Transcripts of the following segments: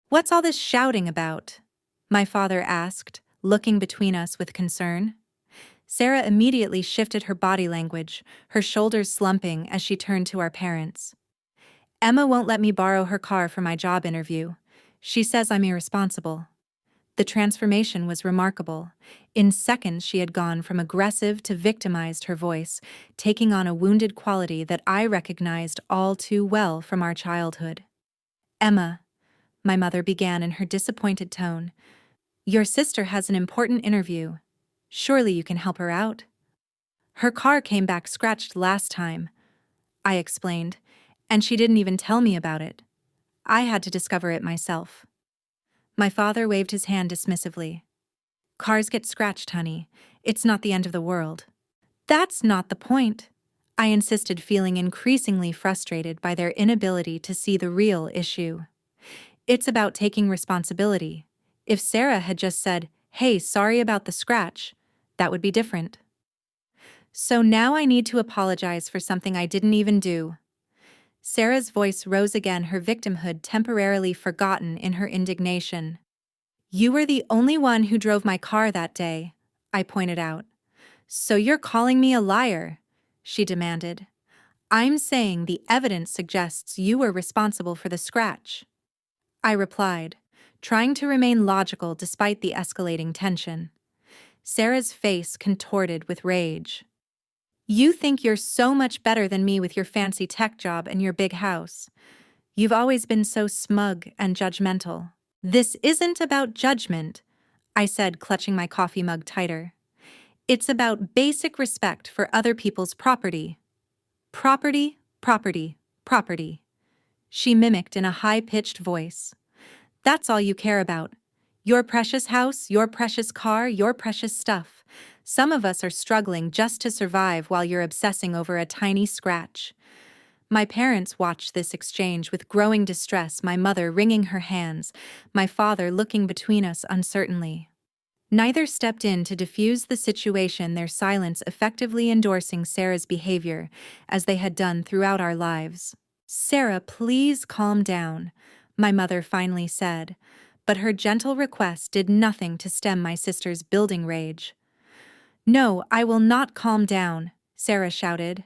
"What's all this shouting about?" my father asked, looking between us with concern. Sarah immediately shifted her body language, her shoulders slumping as she turned to our parents. "Emma won't let me borrow her car for my job interview. She says I'm irresponsible." The transformation was remarkable. In seconds, she had gone from aggressive to victimized, her voice, taking on a wounded quality that I recognized all too well from our childhood. "Emma," my mother began in her disappointed tone, "your sister has an important interview. Surely you can help her out." "Her car came back scratched last time," I explained, "and she didn't even tell me about it. I had to discover it myself." My father waved his hand dismissively. "Cars get scratched, honey. It's not the end of the world." "That's not the point," I insisted, feeling increasingly frustrated by their inability to see the real issue. "It's about taking responsibility. If Sarah had just said, 'Hey, sorry about the scratch,' that would be different. So now I need to apologize for something I didn't even do." Sarah's voice rose again, her victimhood temporarily forgotten in her indignation. "You were the only one who drove my car that day," I pointed out. "So you're calling me a liar?" she demanded. "I'm saying the evidence suggests you were responsible for the scratch," I replied, trying to remain logical despite the escalating tension. Sarah's face contorted with rage. "You think you're so much better than me with your fancy tech job and your big house. You've always been so smug and judgmental." "This isn't about judgment," I said, clutching my coffee mug tighter. "It's about basic respect for other people's property." "Property, property, property," she mimicked in a high-pitched voice. "That's all you care about. Your precious house, your precious car, your precious stuff. Some of us are struggling just to survive while you're obsessing over a tiny scratch." My parents watched this exchange with growing distress, my mother wringing her hands, my father looking between us uncertainly. Neither stepped in to diffuse the situation, their silence effectively endorsing Sarah's behavior, as they had done throughout our lives. "Sarah, please calm down," my mother finally said, but her gentle request did nothing to stem my sister's building rage. "No, I will not calm down," Sarah shouted.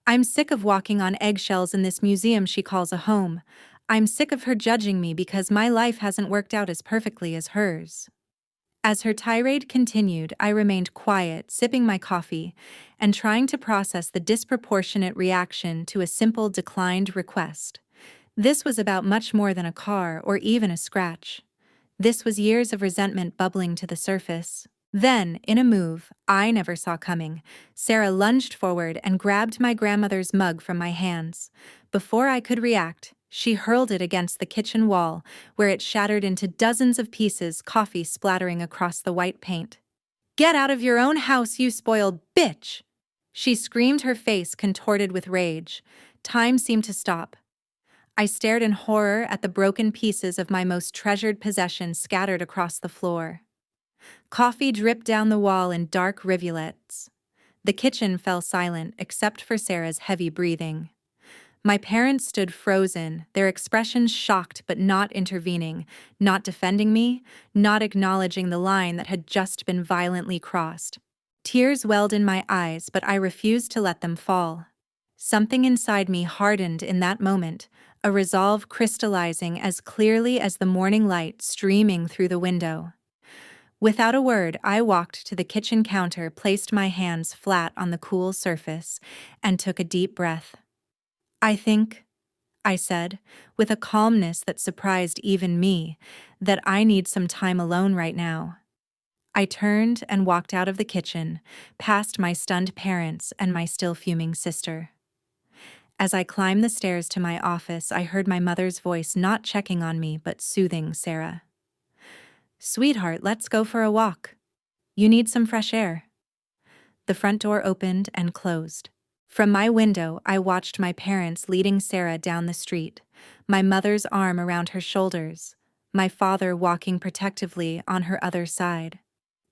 "I'm sick of walking on eggshells in this museum she calls a home. I'm sick of her judging me because my life hasn't worked out as perfectly as hers." As her tirade continued, I remained quiet, sipping my coffee, and trying to process the disproportionate reaction to a simple declined request. This was about much more than a car or even a scratch. This was years of resentment bubbling to the surface. Then, in a move I never saw coming, Sarah lunged forward and grabbed my grandmother's mug from my hands. Before I could react, she hurled it against the kitchen wall, where it shattered into dozens of pieces, coffee splattering across the white paint. "Get out of your own house, you spoiled bitch!" she screamed, her face contorted with rage. Time seemed to stop. I stared in horror at the broken pieces of my most treasured possession scattered across the floor. Coffee dripped down the wall in dark rivulets. The kitchen fell silent except for Sarah's heavy breathing. My parents stood frozen, their expressions shocked but not intervening, not defending me, not acknowledging the line that had just been violently crossed. Tears welled in my eyes, but I refused to let them fall. Something inside me hardened in that moment, a resolve crystallizing as clearly as the morning light streaming through the window. Without a word, I walked to the kitchen counter, placed my hands flat on the cool surface, and took a deep breath. "I think," I said, with a calmness that surprised even me, "that I need some time alone right now." I turned and walked out of the kitchen, past my stunned parents and my still fuming sister. As I climbed the stairs to my office, I heard my mother's voice, not checking on me but soothing Sarah. "Sweetheart, let's go for a walk. You need some fresh air." The front door opened and closed. From my window, I watched my parents leading Sarah down the street, my mother's arm around her shoulders, my father walking protectively on her other side.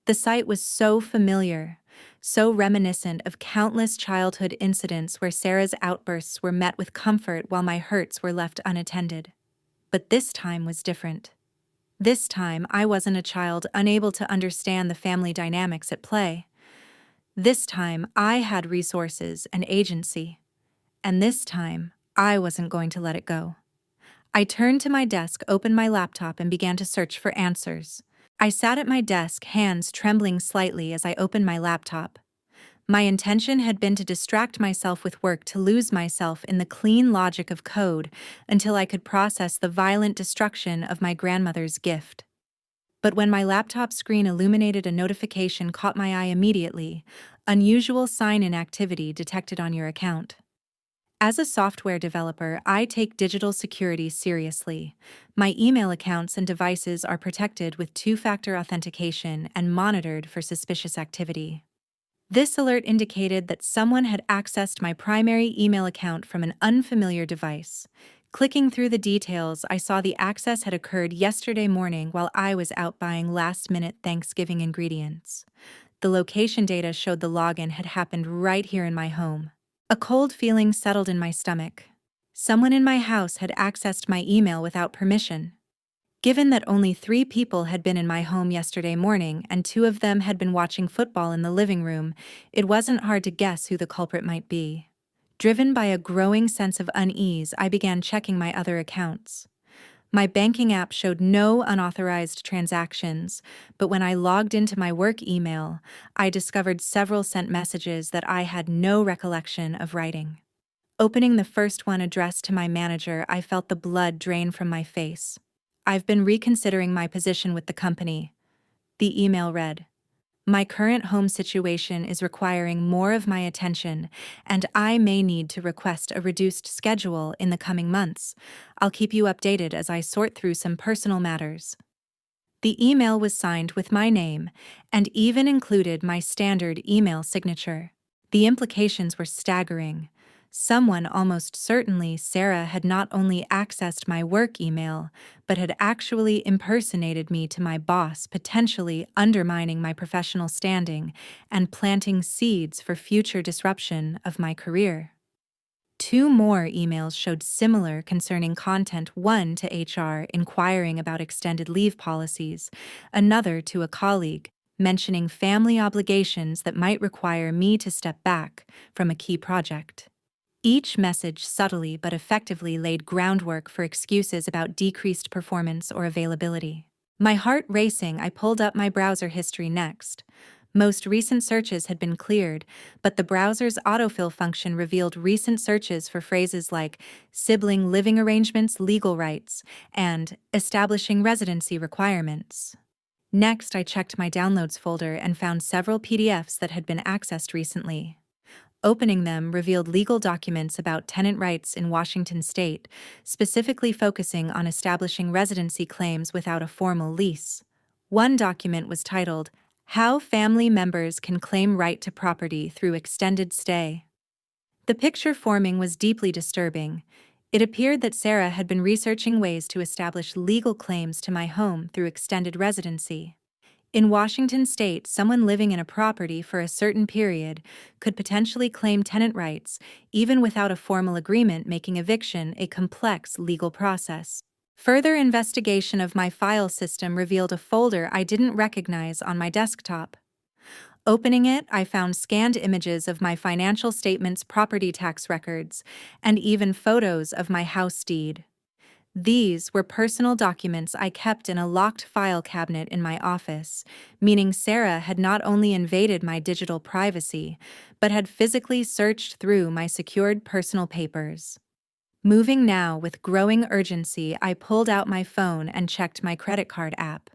The sight was so familiar, so reminiscent of countless childhood incidents where Sarah's outbursts were met with comfort while my hurts were left unattended. But this time was different. This time, I wasn't a child unable to understand the family dynamics at play. This time, I had resources and agency. And this time, I wasn't going to let it go. I turned to my desk, opened my laptop, and began to search for answers. I sat at my desk, hands trembling slightly as I opened my laptop. My intention had been to distract myself with work, to lose myself in the clean logic of code until I could process the violent destruction of my grandmother's gift. But when my laptop screen illuminated, a notification caught my eye immediately: unusual sign-in activity detected on your account. As a software developer, I take digital security seriously. My email accounts and devices are protected with two-factor authentication and monitored for suspicious activity. This alert indicated that someone had accessed my primary email account from an unfamiliar device. Clicking through the details, I saw the access had occurred yesterday morning while I was out buying last-minute Thanksgiving ingredients. The location data showed the login had happened right here in my home. A cold feeling settled in my stomach. Someone in my house had accessed my email without permission. Given that only 3 people had been in my home yesterday morning and 2 of them had been watching football in the living room, it wasn't hard to guess who the culprit might be. Driven by a growing sense of unease, I began checking my other accounts. My banking app showed no unauthorized transactions, but when I logged into my work email, I discovered several sent messages that I had no recollection of writing. Opening the first one, addressed to my manager, I felt the blood drain from my face. "I've been reconsidering my position with the company." The email read, "My current home situation is requiring more of my attention, and I may need to request a reduced schedule in the coming months. I'll keep you updated as I sort through some personal matters." The email was signed with my name and even included my standard email signature. The implications were staggering. Someone, almost certainly Sarah, had not only accessed my work email, but had actually impersonated me to my boss, potentially undermining my professional standing and planting seeds for future disruption of my career. 2 more emails showed similar concerning content, one to HR inquiring about extended leave policies, another to a colleague mentioning family obligations that might require me to step back from a key project. Each message subtly but effectively laid groundwork for excuses about decreased performance or availability. My heart racing, I pulled up my browser history next. Most recent searches had been cleared, but the browser's autofill function revealed recent searches for phrases like sibling living arrangements, legal rights, and establishing residency requirements. Next, I checked my downloads folder and found several PDFs that had been accessed recently. Opening them revealed legal documents about tenant rights in Washington state, specifically focusing on establishing residency claims without a formal lease. One document was titled, "How Family Members Can Claim Right to Property Through Extended Stay." The picture forming was deeply disturbing. It appeared that Sarah had been researching ways to establish legal claims to my home through extended residency. In Washington state, someone living in a property for a certain period could potentially claim tenant rights, even without a formal agreement, making eviction a complex legal process. Further investigation of my file system revealed a folder I didn't recognize on my desktop. Opening it, I found scanned images of my financial statements, property tax records, and even photos of my house deed. These were personal documents I kept in a locked file cabinet in my office, meaning Sarah had not only invaded my digital privacy, but had physically searched through my secured personal papers. Moving now with growing urgency, I pulled out my phone and checked my credit card app.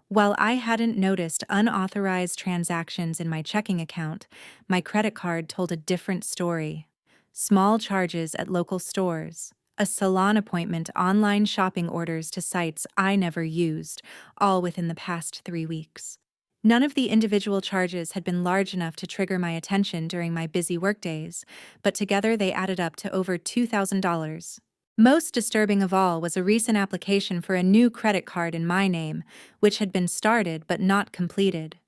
While I hadn't noticed unauthorized transactions in my checking account, my credit card told a different story. Small charges at local stores, a salon appointment, online shopping orders to sites I never used, all within the past 3 weeks. None of the individual charges had been large enough to trigger my attention during my busy workdays, but together they added up to over $2,000. Most disturbing of all was a recent application for a new credit card in my name, which had been started but not completed.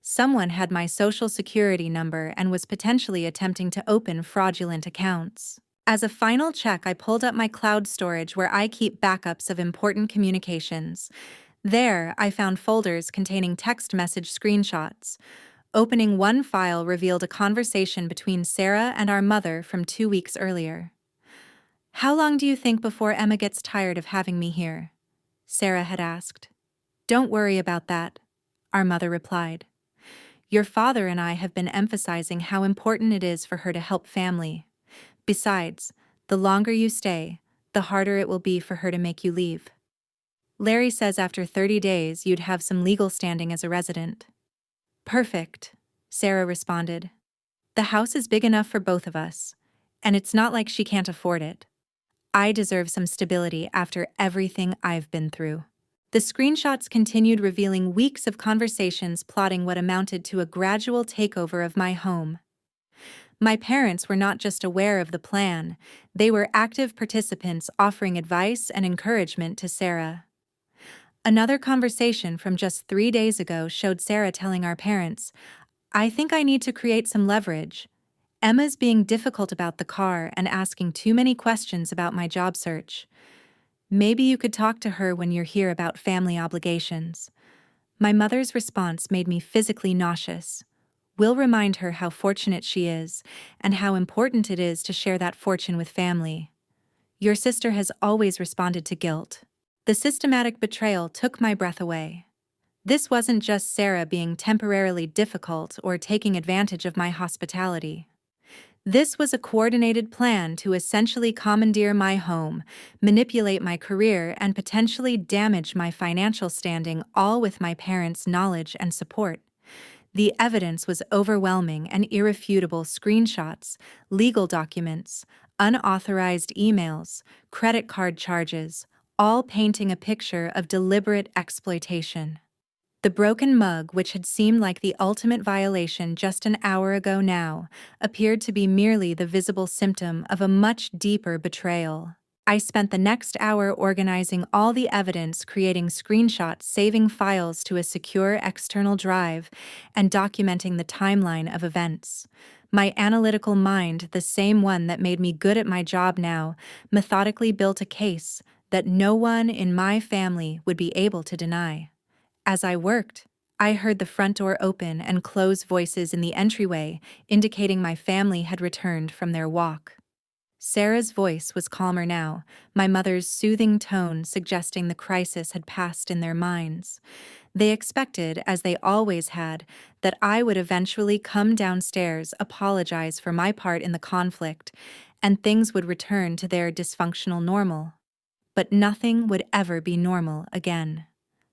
Someone had my social security number and was potentially attempting to open fraudulent accounts. As a final check, I pulled up my cloud storage where I keep backups of important communications. There, I found folders containing text message screenshots. Opening one file revealed a conversation between Sarah and our mother from 2 weeks earlier. "How long do you think before Emma gets tired of having me here?" Sarah had asked. "Don't worry about that," our mother replied. "Your father and I have been emphasizing how important it is for her to help family. Besides, the longer you stay, the harder it will be for her to make you leave. Larry says after 30 days you'd have some legal standing as a resident." "Perfect," Sarah responded. "The house is big enough for both of us, and it's not like she can't afford it. I deserve some stability after everything I've been through." The screenshots continued, revealing weeks of conversations plotting what amounted to a gradual takeover of my home. My parents were not just aware of the plan, they were active participants offering advice and encouragement to Sarah. Another conversation from just 3 days ago showed Sarah telling our parents, "I think I need to create some leverage. Emma's being difficult about the car and asking too many questions about my job search. Maybe you could talk to her when you're here about family obligations." My mother's response made me physically nauseous. "We'll remind her how fortunate she is and how important it is to share that fortune with family. Your sister has always responded to guilt." The systematic betrayal took my breath away. This wasn't just Sarah being temporarily difficult or taking advantage of my hospitality. This was a coordinated plan to essentially commandeer my home, manipulate my career, and potentially damage my financial standing, all with my parents' knowledge and support. The evidence was overwhelming and irrefutable: screenshots, legal documents, unauthorized emails, credit card charges, all painting a picture of deliberate exploitation. The broken mug, which had seemed like the ultimate violation just an hour ago now, appeared to be merely the visible symptom of a much deeper betrayal. I spent the next hour organizing all the evidence, creating screenshots, saving files to a secure external drive, and documenting the timeline of events. My analytical mind, the same one that made me good at my job now, methodically built a case that no one in my family would be able to deny. As I worked, I heard the front door open and close, voices in the entryway, indicating my family had returned from their walk. Sarah's voice was calmer now, my mother's soothing tone suggesting the crisis had passed in their minds. They expected, as they always had, that I would eventually come downstairs, apologize for my part in the conflict, and things would return to their dysfunctional normal. But nothing would ever be normal again.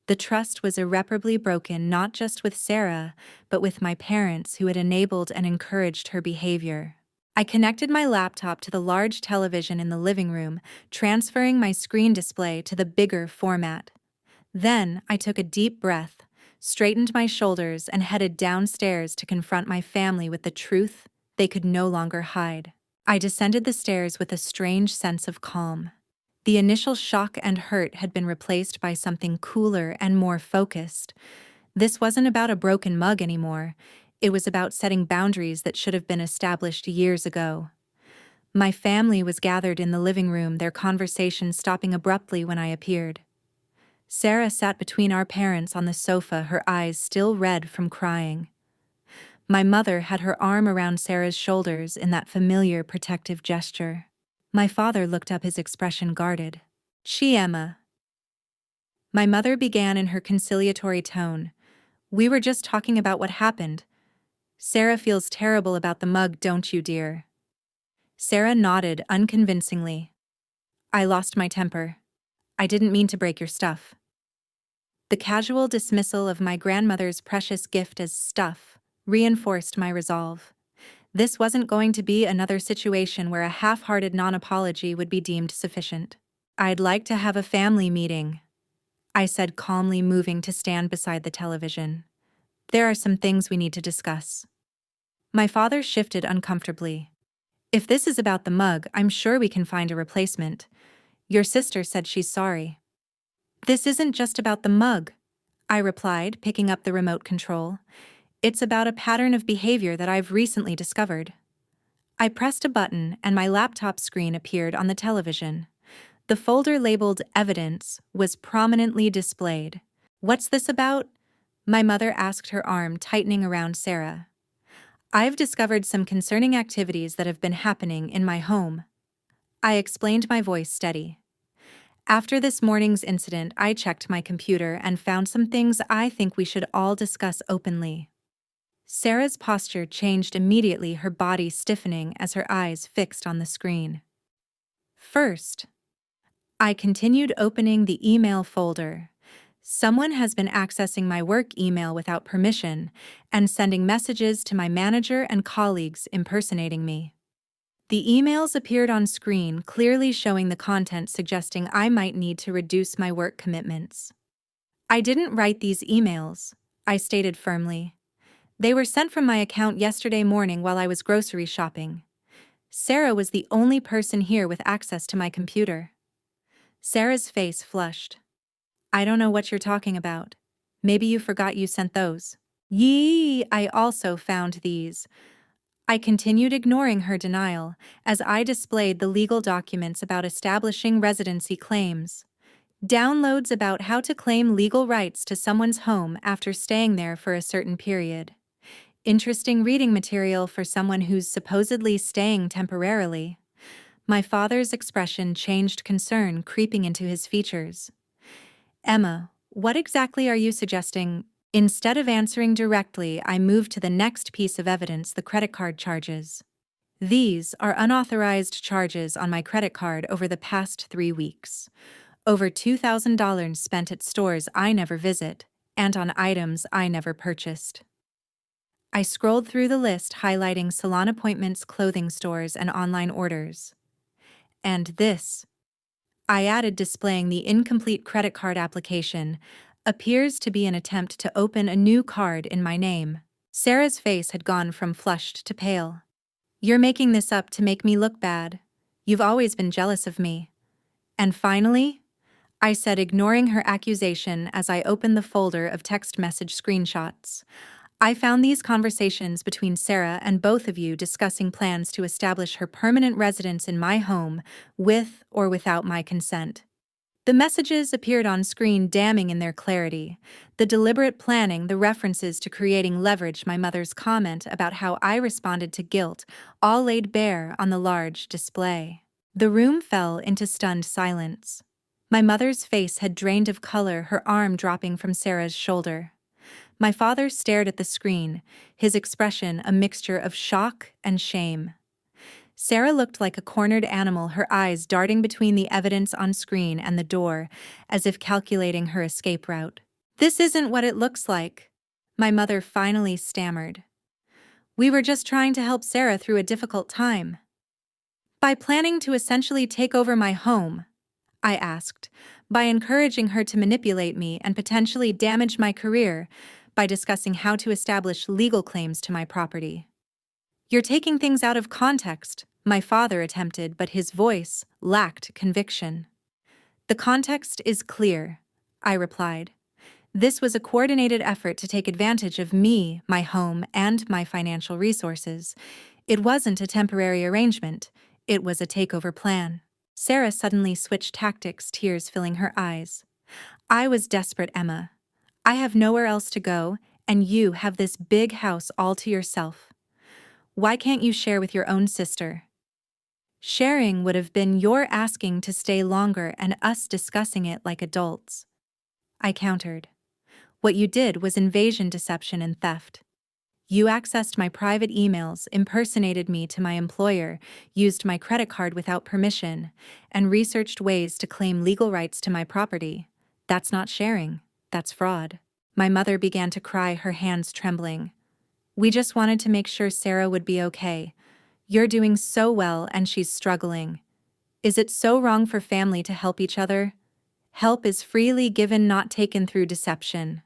The trust was irreparably broken, not just with Sarah, but with my parents, who had enabled and encouraged her behavior. I connected my laptop to the large television in the living room, transferring my screen display to the bigger format. Then I took a deep breath, straightened my shoulders, and headed downstairs to confront my family with the truth they could no longer hide. I descended the stairs with a strange sense of calm. The initial shock and hurt had been replaced by something cooler and more focused. This wasn't about a broken mug anymore. It was about setting boundaries that should have been established years ago. My family was gathered in the living room, their conversation stopping abruptly when I appeared. Sarah sat between our parents on the sofa, her eyes still red from crying. My mother had her arm around Sarah's shoulders in that familiar protective gesture. My father looked up, his expression guarded. "Emma." My mother began in her conciliatory tone. "We were just talking about what happened. Sarah feels terrible about the mug, don't you, dear?" Sarah nodded unconvincingly. "I lost my temper. I didn't mean to break your stuff." The casual dismissal of my grandmother's precious gift as stuff reinforced my resolve. This wasn't going to be another situation where a half-hearted non-apology would be deemed sufficient. "I'd like to have a family meeting," I said calmly, moving to stand beside the television. "There are some things we need to discuss." My father shifted uncomfortably. "If this is about the mug, I'm sure we can find a replacement. Your sister said she's sorry." "This isn't just about the mug," I replied, picking up the remote control. "It's about a pattern of behavior that I've recently discovered." I pressed a button and my laptop screen appeared on the television. The folder labeled Evidence was prominently displayed. "What's this about?" my mother asked, her arm tightening around Sarah. "I've discovered some concerning activities that have been happening in my home." I explained, my voice steady. "After this morning's incident, I checked my computer and found some things I think we should all discuss openly." Sarah's posture changed immediately, her body stiffening as her eyes fixed on the screen. "First," I continued, opening the email folder, "someone has been accessing my work email without permission and sending messages to my manager and colleagues impersonating me." The emails appeared on screen, clearly showing the content suggesting I might need to reduce my work commitments. "I didn't write these emails," I stated firmly. "They were sent from my account yesterday morning while I was grocery shopping. Sarah was the only person here with access to my computer." Sarah's face flushed. "I don't know what you're talking about. Maybe you forgot you sent those." "Yee, I also found these." I continued, ignoring her denial, as I displayed the legal documents about establishing residency claims. Downloads about how to claim legal rights to someone's home after staying there for a certain period. Interesting reading material for someone who's supposedly staying temporarily. My father's expression changed, concern creeping into his features. "Emma, what exactly are you suggesting?" Instead of answering directly, I moved to the next piece of evidence: the credit card charges. "These are unauthorized charges on my credit card over the past 3 weeks. Over $2,000 spent at stores I never visit, and on items I never purchased." I scrolled through the list, highlighting salon appointments, clothing stores, and online orders. "And this," I added, displaying the incomplete credit card application, "appears to be an attempt to open a new card in my name." Sarah's face had gone from flushed to pale. "You're making this up to make me look bad. You've always been jealous of me." "And finally," I said, ignoring her accusation as I opened the folder of text message screenshots, "I found these conversations between Sarah and both of you discussing plans to establish her permanent residence in my home, with or without my consent." The messages appeared on screen, damning in their clarity. The deliberate planning, the references to creating leverage, my mother's comment about how I responded to guilt, all laid bare on the large display. The room fell into stunned silence. My mother's face had drained of color, her arm dropping from Sarah's shoulder. My father stared at the screen, his expression a mixture of shock and shame. Sarah looked like a cornered animal, her eyes darting between the evidence on screen and the door, as if calculating her escape route. "This isn't what it looks like," my mother finally stammered. "We were just trying to help Sarah through a difficult time." "By planning to essentially take over my home?" I asked. "By encouraging her to manipulate me and potentially damage my career, by discussing how to establish legal claims to my property?" "You're taking things out of context," my father attempted, but his voice lacked conviction. "The context is clear," I replied. "This was a coordinated effort to take advantage of me, my home, and my financial resources. It wasn't a temporary arrangement. It was a takeover plan." Sarah suddenly switched tactics, tears filling her eyes. "I was desperate, Emma. I have nowhere else to go, and you have this big house all to yourself. Why can't you share with your own sister?" "Sharing would have been your asking to stay longer and us discussing it like adults," I countered. "What you did was invasion, deception, and theft. You accessed my private emails, impersonated me to my employer, used my credit card without permission, and researched ways to claim legal rights to my property. That's not sharing. That's fraud." My mother began to cry, her hands trembling. "We just wanted to make sure Sarah would be okay. You're doing so well and she's struggling. Is it so wrong for family to help each other? Help is freely given, not taken through deception,"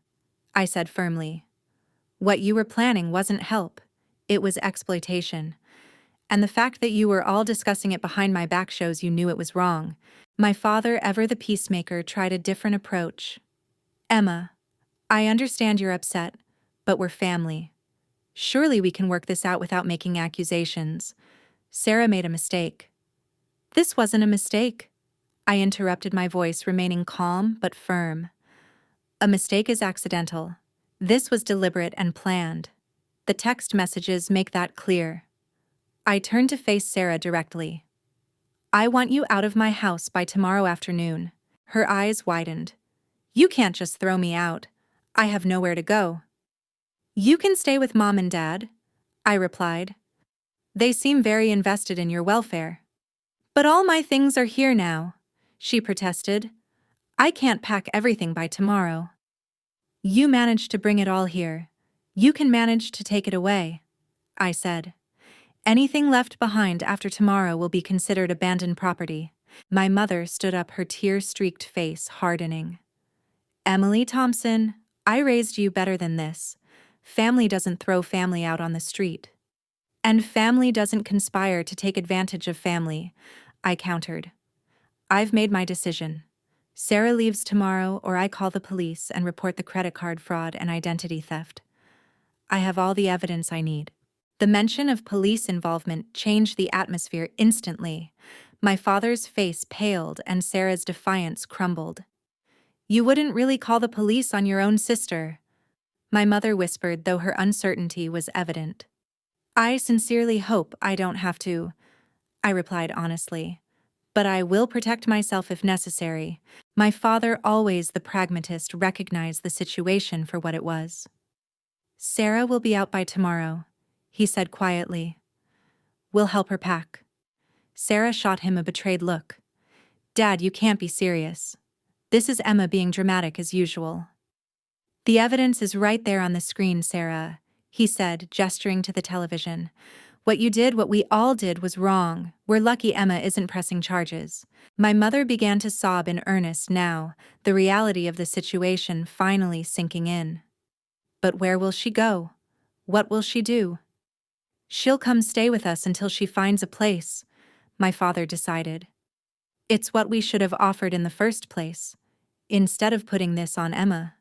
I said firmly. "What you were planning wasn't help. It was exploitation. And the fact that you were all discussing it behind my back shows you knew it was wrong." My father, ever the peacemaker, tried a different approach. "Emma, I understand you're upset, but we're family. Surely we can work this out without making accusations. Sarah made a mistake. This wasn't a mistake. I interrupted, my voice remaining calm but firm. A mistake is accidental. This was deliberate and planned. The text messages make that clear. I turned to face Sarah directly. I want you out of my house by tomorrow afternoon. Her eyes widened. You can't just throw me out. I have nowhere to go. You can stay with Mom and Dad, I replied. They seem very invested in your welfare. But all my things are here now, she protested. I can't pack everything by tomorrow. You managed to bring it all here. You can manage to take it away, I said. Anything left behind after tomorrow will be considered abandoned property. My mother stood up, her tear-streaked face hardening. Emily Thompson, I raised you better than this. Family doesn't throw family out on the street. And family doesn't conspire to take advantage of family, I countered. I've made my decision. Sarah leaves tomorrow, or I call the police and report the credit card fraud and identity theft. I have all the evidence I need. The mention of police involvement changed the atmosphere instantly. My father's face paled and Sarah's defiance crumbled. You wouldn't really call the police on your own sister, my mother whispered, though her uncertainty was evident. I sincerely hope I don't have to, I replied honestly. But I will protect myself if necessary. My father, always the pragmatist, recognized the situation for what it was. Sarah will be out by tomorrow, he said quietly. We'll help her pack. Sarah shot him a betrayed look. Dad, you can't be serious. This is Emma being dramatic as usual. The evidence is right there on the screen, Sarah, he said, gesturing to the television. What you did, what we all did, was wrong. We're lucky Emma isn't pressing charges. My mother began to sob in earnest now, the reality of the situation finally sinking in. But where will she go? What will she do? She'll come stay with us until she finds a place, my father decided. It's what we should have offered in the first place, instead of putting this on Emma.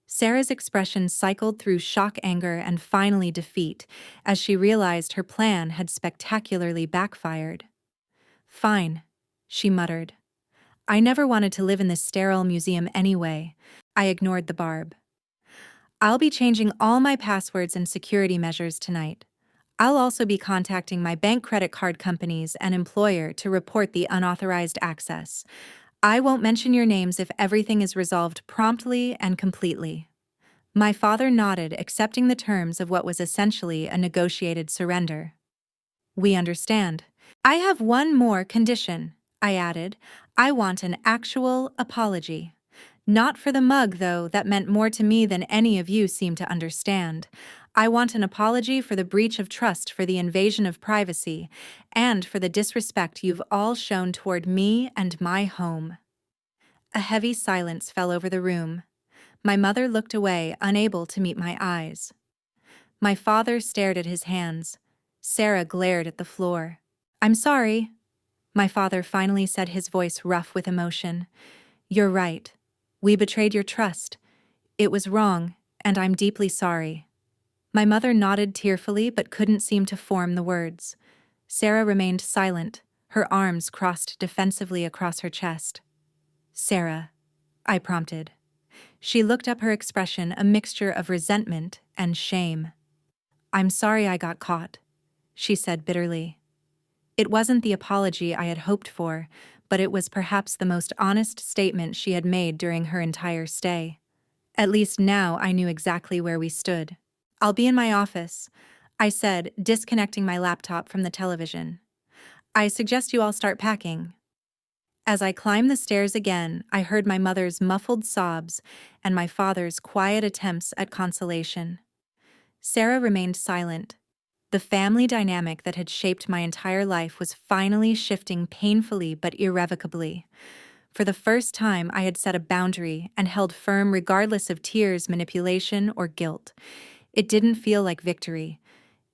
Sarah's expression cycled through shock, anger, and finally defeat as she realized her plan had spectacularly backfired. Fine, she muttered. I never wanted to live in this sterile museum anyway. I ignored the barb. I'll be changing all my passwords and security measures tonight. I'll also be contacting my bank, credit card companies, and employer to report the unauthorized access. I won't mention your names if everything is resolved promptly and completely. My father nodded, accepting the terms of what was essentially a negotiated surrender. We understand. I have one more condition, I added. I want an actual apology. Not for the mug, though, that meant more to me than any of you seem to understand. I want an apology for the breach of trust, for the invasion of privacy, and for the disrespect you've all shown toward me and my home. A heavy silence fell over the room. My mother looked away, unable to meet my eyes. My father stared at his hands. Sarah glared at the floor. I'm sorry, my father finally said, his voice rough with emotion. You're right. We betrayed your trust. It was wrong, and I'm deeply sorry. My mother nodded tearfully but couldn't seem to form the words. Sarah remained silent, her arms crossed defensively across her chest. Sarah, I prompted. She looked up, her expression a mixture of resentment and shame. I'm sorry I got caught, she said bitterly. It wasn't the apology I had hoped for, but it was perhaps the most honest statement she had made during her entire stay. At least now I knew exactly where we stood. I'll be in my office, I said, disconnecting my laptop from the television. I suggest you all start packing. As I climbed the stairs again, I heard my mother's muffled sobs and my father's quiet attempts at consolation. Sarah remained silent. The family dynamic that had shaped my entire life was finally shifting painfully but irrevocably. For the first time, I had set a boundary and held firm regardless of tears, manipulation, or guilt. It didn't feel like victory.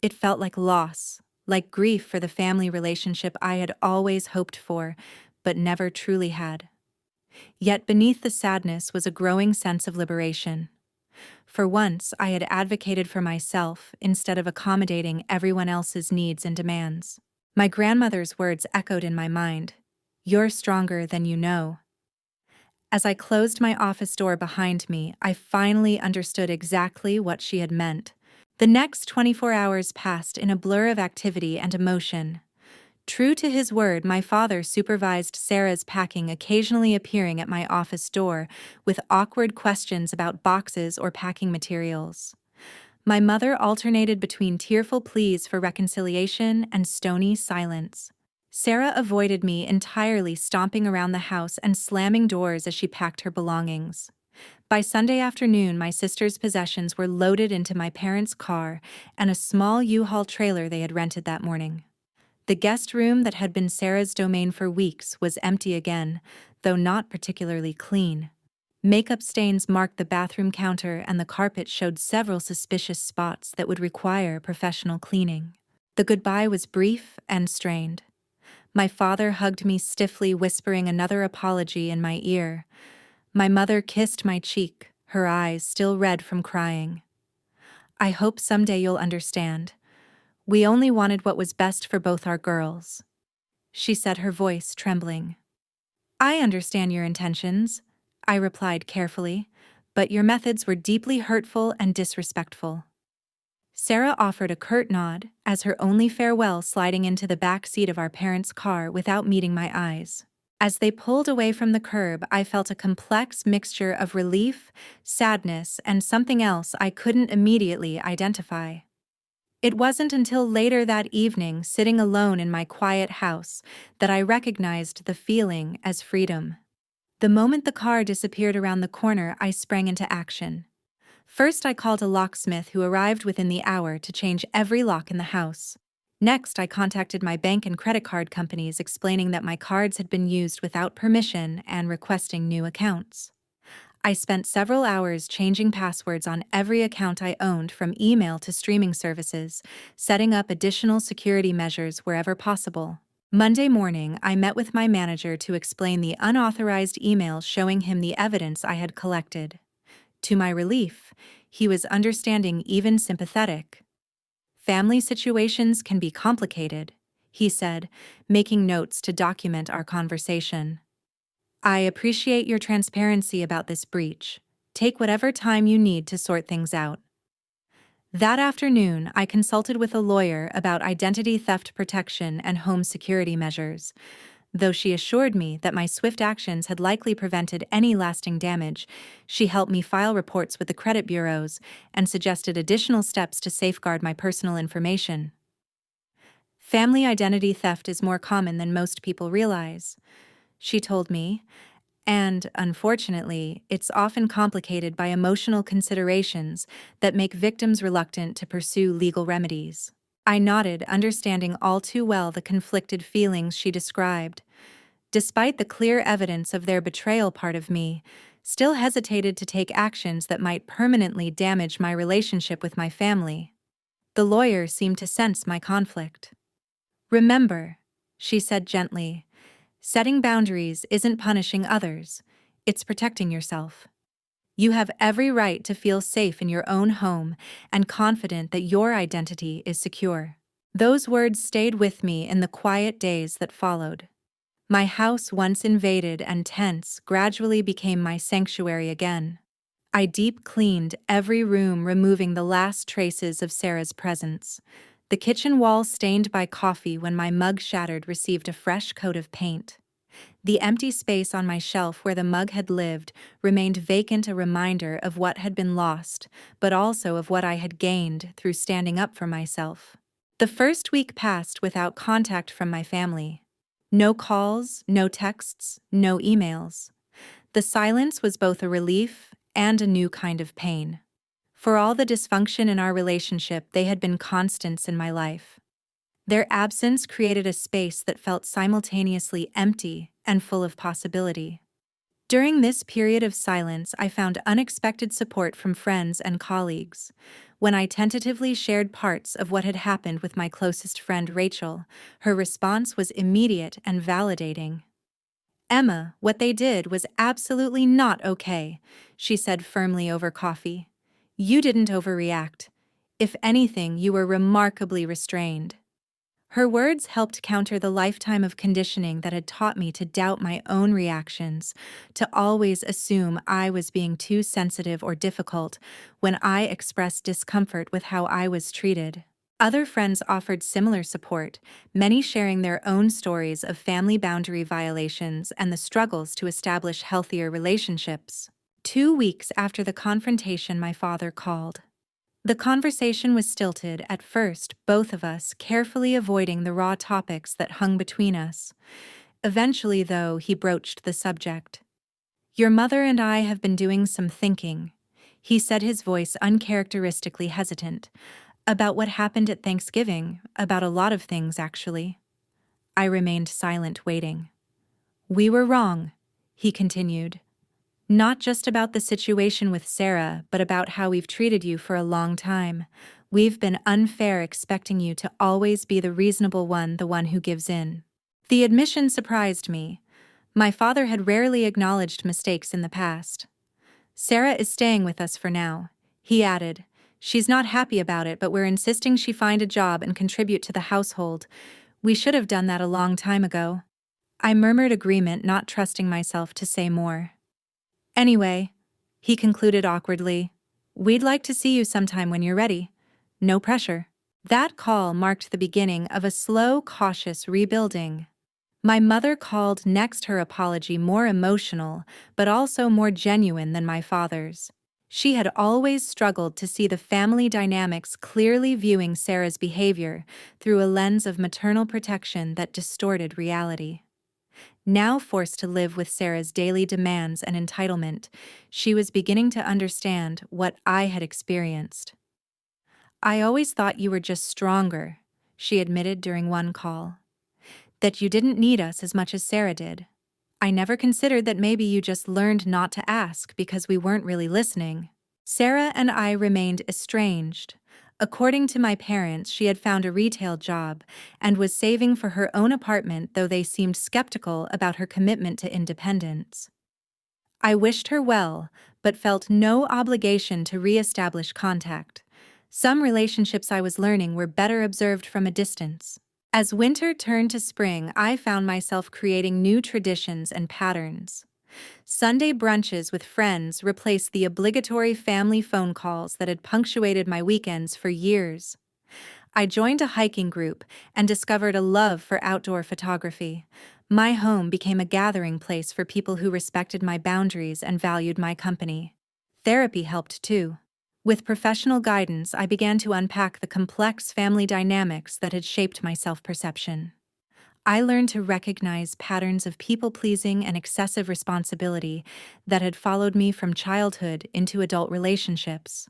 It felt like loss, like grief for the family relationship I had always hoped for, but never truly had. Yet beneath the sadness was a growing sense of liberation. For once, I had advocated for myself instead of accommodating everyone else's needs and demands. My grandmother's words echoed in my mind. You're stronger than you know. As I closed my office door behind me, I finally understood exactly what she had meant. The next 24 hours passed in a blur of activity and emotion. True to his word, my father supervised Sarah's packing, occasionally appearing at my office door with awkward questions about boxes or packing materials. My mother alternated between tearful pleas for reconciliation and stony silence. Sarah avoided me entirely, stomping around the house and slamming doors as she packed her belongings. By Sunday afternoon, my sister's possessions were loaded into my parents' car and a small U-Haul trailer they had rented that morning. The guest room that had been Sarah's domain for weeks was empty again, though not particularly clean. Makeup stains marked the bathroom counter, and the carpet showed several suspicious spots that would require professional cleaning. The goodbye was brief and strained. My father hugged me stiffly, whispering another apology in my ear. My mother kissed my cheek, her eyes still red from crying. I hope someday you'll understand. We only wanted what was best for both our girls, she said, her voice trembling. I understand your intentions, I replied carefully, but your methods were deeply hurtful and disrespectful. Sarah offered a curt nod, as her only farewell, sliding into the back seat of our parents' car without meeting my eyes. As they pulled away from the curb, I felt a complex mixture of relief, sadness, and something else I couldn't immediately identify. It wasn't until later that evening, sitting alone in my quiet house, that I recognized the feeling as freedom. The moment the car disappeared around the corner, I sprang into action. First, I called a locksmith who arrived within the hour to change every lock in the house. Next, I contacted my bank and credit card companies, explaining that my cards had been used without permission and requesting new accounts. I spent several hours changing passwords on every account I owned, from email to streaming services, setting up additional security measures wherever possible. Monday morning, I met with my manager to explain the unauthorized emails, showing him the evidence I had collected. To my relief, he was understanding, even sympathetic. Family situations can be complicated, he said, making notes to document our conversation. I appreciate your transparency about this breach. Take whatever time you need to sort things out. That afternoon, I consulted with a lawyer about identity theft protection and home security measures. Though she assured me that my swift actions had likely prevented any lasting damage, she helped me file reports with the credit bureaus and suggested additional steps to safeguard my personal information. Family identity theft is more common than most people realize, she told me, and, unfortunately, it's often complicated by emotional considerations that make victims reluctant to pursue legal remedies. I nodded, understanding all too well the conflicted feelings she described. Despite the clear evidence of their betrayal, part of me still hesitated to take actions that might permanently damage my relationship with my family. The lawyer seemed to sense my conflict. Remember, she said gently, setting boundaries isn't punishing others, it's protecting yourself. You have every right to feel safe in your own home and confident that your identity is secure. Those words stayed with me in the quiet days that followed. My house, once invaded and tense, gradually became my sanctuary again. I deep cleaned every room, removing the last traces of Sarah's presence. The kitchen wall, stained by coffee when my mug shattered, received a fresh coat of paint. The empty space on my shelf where the mug had lived remained vacant, a reminder of what had been lost, but also of what I had gained through standing up for myself. The first week passed without contact from my family. No calls, no texts, no emails. The silence was both a relief and a new kind of pain. For all the dysfunction in our relationship, they had been constants in my life. Their absence created a space that felt simultaneously empty and full of possibility. During this period of silence, I found unexpected support from friends and colleagues. When I tentatively shared parts of what had happened with my closest friend Rachel, her response was immediate and validating. "Emma, what they did was absolutely not okay," she said firmly over coffee. "You didn't overreact. If anything, you were remarkably restrained." Her words helped counter the lifetime of conditioning that had taught me to doubt my own reactions, to always assume I was being too sensitive or difficult when I expressed discomfort with how I was treated. Other friends offered similar support, many sharing their own stories of family boundary violations and the struggles to establish healthier relationships. 2 weeks after the confrontation, my father called. The conversation was stilted at first, both of us carefully avoiding the raw topics that hung between us. Eventually, though, he broached the subject. "Your mother and I have been doing some thinking," he said, his voice uncharacteristically hesitant. "About what happened at Thanksgiving, about a lot of things, actually." I remained silent, waiting. "We were wrong," he continued. "Not just about the situation with Sarah, but about how we've treated you for a long time. We've been unfair, expecting you to always be the reasonable one, the one who gives in." The admission surprised me. My father had rarely acknowledged mistakes in the past. "Sarah is staying with us for now," he added. "She's not happy about it, but we're insisting she find a job and contribute to the household. We should have done that a long time ago." I murmured agreement, not trusting myself to say more. "Anyway," he concluded awkwardly, "we'd like to see you sometime when you're ready. No pressure." That call marked the beginning of a slow, cautious rebuilding. My mother called next, her apology more emotional, but also more genuine than my father's. She had always struggled to see the family dynamics clearly, viewing Sarah's behavior through a lens of maternal protection that distorted reality. Now forced to live with Sarah's daily demands and entitlement, she was beginning to understand what I had experienced. "I always thought you were just stronger," she admitted during one call. "That you didn't need us as much as Sarah did. I never considered that maybe you just learned not to ask because we weren't really listening." Sarah and I remained estranged. According to my parents, she had found a retail job and was saving for her own apartment, though they seemed skeptical about her commitment to independence. I wished her well, but felt no obligation to re-establish contact. Some relationships, I was learning, were better observed from a distance. As winter turned to spring, I found myself creating new traditions and patterns. Sunday brunches with friends replaced the obligatory family phone calls that had punctuated my weekends for years. I joined a hiking group and discovered a love for outdoor photography. My home became a gathering place for people who respected my boundaries and valued my company. Therapy helped too. With professional guidance, I began to unpack the complex family dynamics that had shaped my self-perception. I learned to recognize patterns of people-pleasing and excessive responsibility that had followed me from childhood into adult relationships.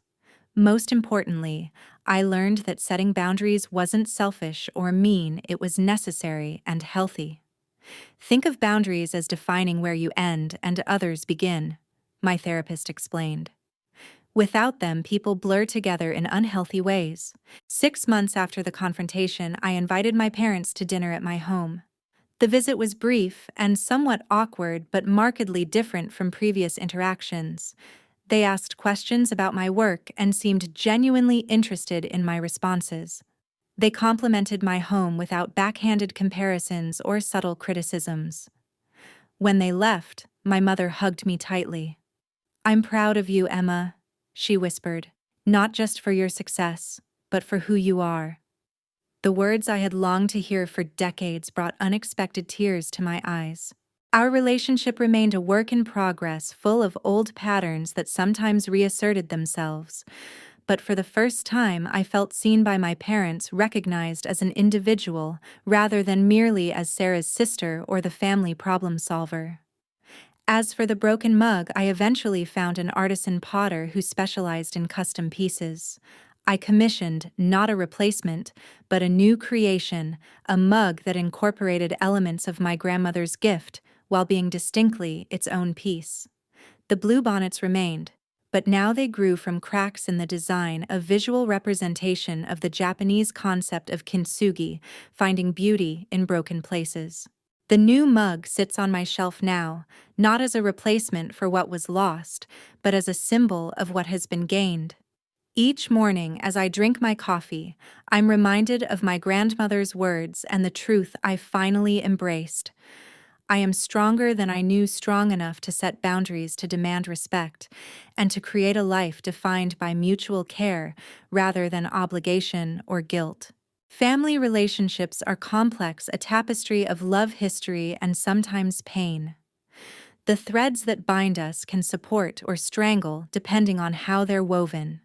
Most importantly, I learned that setting boundaries wasn't selfish or mean, it was necessary and healthy. "Think of boundaries as defining where you end and others begin," my therapist explained. "Without them, people blur together in unhealthy ways." 6 months after the confrontation, I invited my parents to dinner at my home. The visit was brief and somewhat awkward, but markedly different from previous interactions. They asked questions about my work and seemed genuinely interested in my responses. They complimented my home without backhanded comparisons or subtle criticisms. When they left, my mother hugged me tightly. "I'm proud of you, Emma," she whispered, "not just for your success, but for who you are." The words I had longed to hear for decades brought unexpected tears to my eyes. Our relationship remained a work in progress, full of old patterns that sometimes reasserted themselves. But for the first time, I felt seen by my parents, recognized as an individual rather than merely as Sarah's sister or the family problem solver. As for the broken mug, I eventually found an artisan potter who specialized in custom pieces. I commissioned not a replacement, but a new creation, a mug that incorporated elements of my grandmother's gift while being distinctly its own piece. The bluebonnets remained, but now they grew from cracks in the design, a visual representation of the Japanese concept of kintsugi, finding beauty in broken places. The new mug sits on my shelf now, not as a replacement for what was lost, but as a symbol of what has been gained. Each morning, as I drink my coffee, I'm reminded of my grandmother's words and the truth I finally embraced. I am stronger than I knew strong enough to set boundaries to demand respect and to create a life defined by mutual care rather than obligation or guilt. Family relationships are complex, a tapestry of love, history, and sometimes pain. The threads that bind us can support or strangle depending on how they're woven.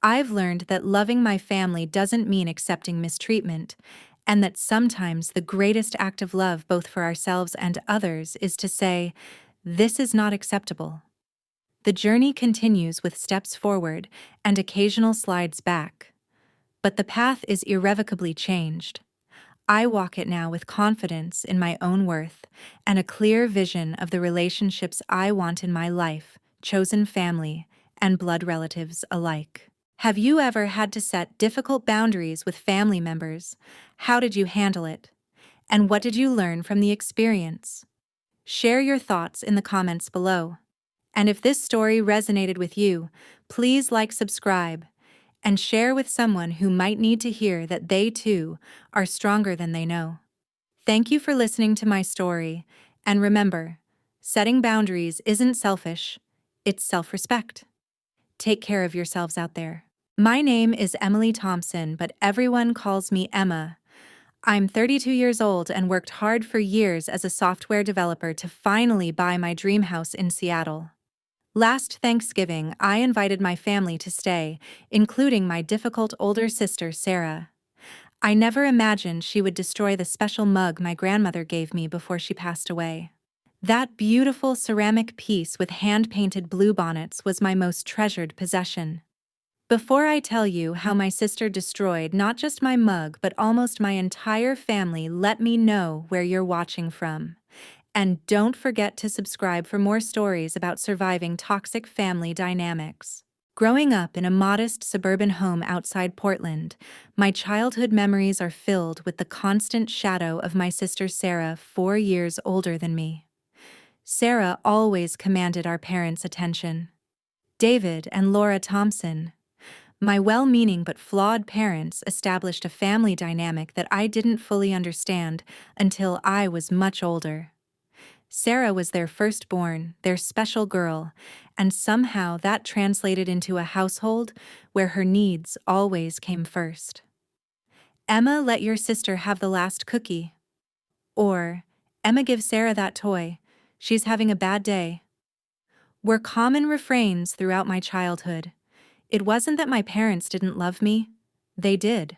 I've learned that loving my family doesn't mean accepting mistreatment, and that sometimes the greatest act of love, both for ourselves and others, is to say, "This is not acceptable." The journey continues with steps forward and occasional slides back. But the path is irrevocably changed. I walk it now with confidence in my own worth and a clear vision of the relationships I want in my life, chosen family, and blood relatives alike. Have you ever had to set difficult boundaries with family members? How did you handle it? And what did you learn from the experience? Share your thoughts in the comments below. And if this story resonated with you, please like, subscribe, and share with someone who might need to hear that they too are stronger than they know. Thank you for listening to my story, and remember, setting boundaries isn't selfish, it's self-respect. Take care of yourselves out there. My name is Emily Thompson, but everyone calls me Emma. I'm 32 years old and worked hard for years as a software developer to finally buy my dream house in Seattle. Last Thanksgiving, I invited my family to stay, including my difficult older sister, Sarah. I never imagined she would destroy the special mug my grandmother gave me before she passed away. That beautiful ceramic piece with hand-painted bluebonnets was my most treasured possession. Before I tell you how my sister destroyed not just my mug but almost my entire family, let me know where you're watching from. And don't forget to subscribe for more stories about surviving toxic family dynamics. Growing up in a modest suburban home outside Portland, my childhood memories are filled with the constant shadow of my sister Sarah, 4 years older than me. Sarah always commanded our parents' attention. David and Laura Thompson, my well-meaning but flawed parents, established a family dynamic that I didn't fully understand until I was much older. Sarah was their firstborn, their special girl, and somehow that translated into a household where her needs always came first. Emma, let your sister have the last cookie. Or, Emma, give Sarah that toy. She's having a bad day. Were common refrains throughout my childhood. It wasn't that my parents didn't love me. They did.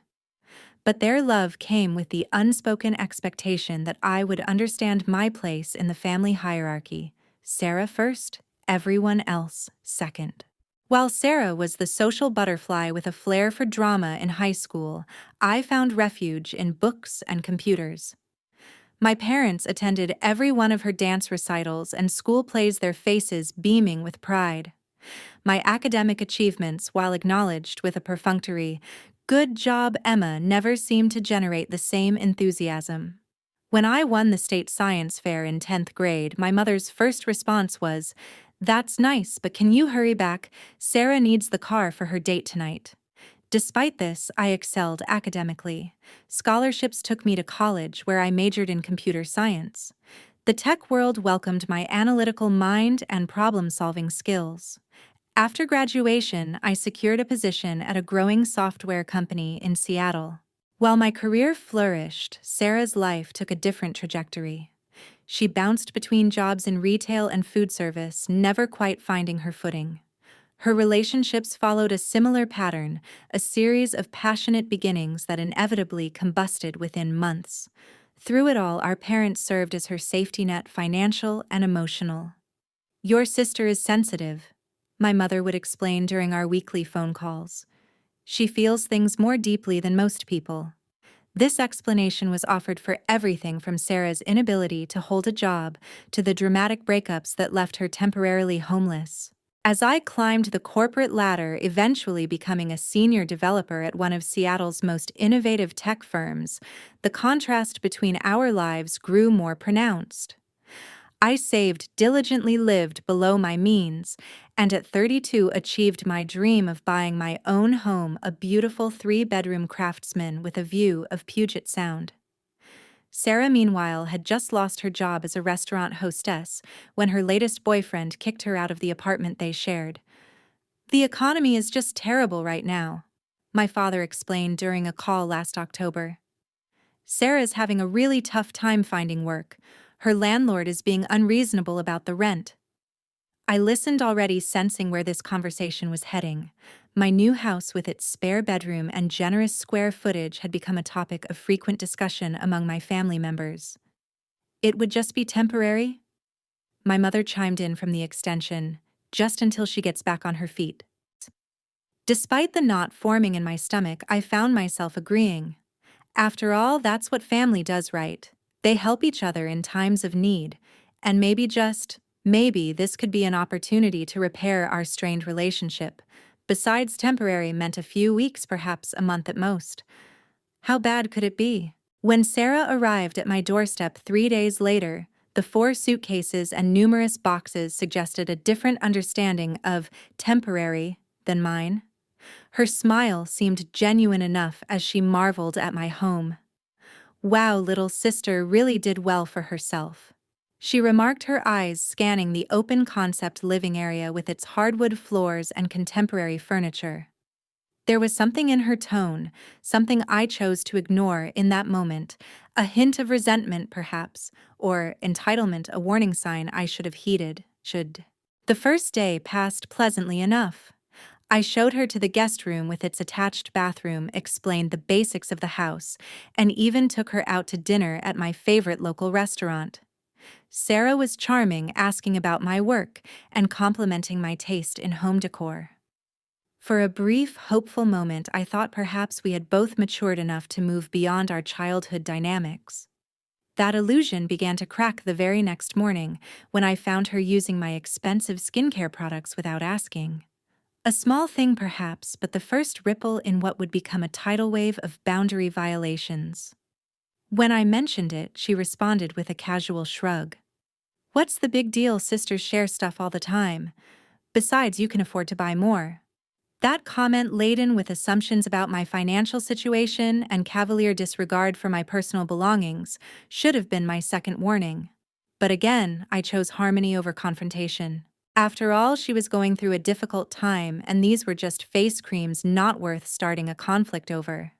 But their love came with the unspoken expectation that I would understand my place in the family hierarchy. Sarah first, everyone else second. While Sarah was the social butterfly with a flair for drama in high school, I found refuge in books and computers. My parents attended every one of her dance recitals and school plays, their faces beaming with pride. My academic achievements, while acknowledged with a perfunctory, "Good job, Emma," never seemed to generate the same enthusiasm. When I won the state science fair in 10th grade, my mother's first response was, "That's nice, but can you hurry back? Sarah needs the car for her date tonight." Despite this, I excelled academically. Scholarships took me to college, where I majored in computer science. The tech world welcomed my analytical mind and problem-solving skills. After graduation, I secured a position at a growing software company in Seattle. While my career flourished, Sarah's life took a different trajectory. She bounced between jobs in retail and food service, never quite finding her footing. Her relationships followed a similar pattern, a series of passionate beginnings that inevitably combusted within months. Through it all, our parents served as her safety net, financial and emotional. "Your sister is sensitive," my mother would explain during our weekly phone calls. "She feels things more deeply than most people." This explanation was offered for everything from Sarah's inability to hold a job to the dramatic breakups that left her temporarily homeless. As I climbed the corporate ladder, eventually becoming a senior developer at one of Seattle's most innovative tech firms, the contrast between our lives grew more pronounced. I saved, diligently lived below my means, and at 32 achieved my dream of buying my own home, a beautiful 3-bedroom craftsman with a view of Puget Sound. Sarah, meanwhile, had just lost her job as a restaurant hostess when her latest boyfriend kicked her out of the apartment they shared. "The economy is just terrible right now," my father explained during a call last October. "Sarah's having a really tough time finding work. Her landlord is being unreasonable about the rent." I listened, already sensing where this conversation was heading. My new house with its spare bedroom and generous square footage had become a topic of frequent discussion among my family members. "It would just be temporary?" my mother chimed in from the extension, "just until she gets back on her feet." Despite the knot forming in my stomach, I found myself agreeing. After all, that's what family does, right? They help each other in times of need, and maybe, just maybe, this could be an opportunity to repair our strained relationship. Besides, temporary meant a few weeks, perhaps a month at most. How bad could it be? When Sarah arrived at my doorstep 3 days later, the 4 suitcases and numerous boxes suggested a different understanding of temporary than mine. Her smile seemed genuine enough as she marveled at my home. "Wow, little sister really did well for herself," she remarked, her eyes scanning the open-concept living area with its hardwood floors and contemporary furniture. There was something in her tone, something I chose to ignore in that moment, a hint of resentment perhaps, or entitlement, a warning sign I should have heeded. The first day passed pleasantly enough. I showed her to the guest room with its attached bathroom, explained the basics of the house, and even took her out to dinner at my favorite local restaurant. Sarah was charming, asking about my work and complimenting my taste in home decor. For a brief, hopeful moment, I thought perhaps we had both matured enough to move beyond our childhood dynamics. That illusion began to crack the very next morning when I found her using my expensive skincare products without asking. A small thing perhaps, but the first ripple in what would become a tidal wave of boundary violations. When I mentioned it, she responded with a casual shrug. "What's the big deal? Sisters share stuff all the time. Besides, you can afford to buy more." That comment, laden with assumptions about my financial situation and cavalier disregard for my personal belongings, should have been my second warning. But again, I chose harmony over confrontation. After all, she was going through a difficult time, and these were just face creams not worth starting a conflict over.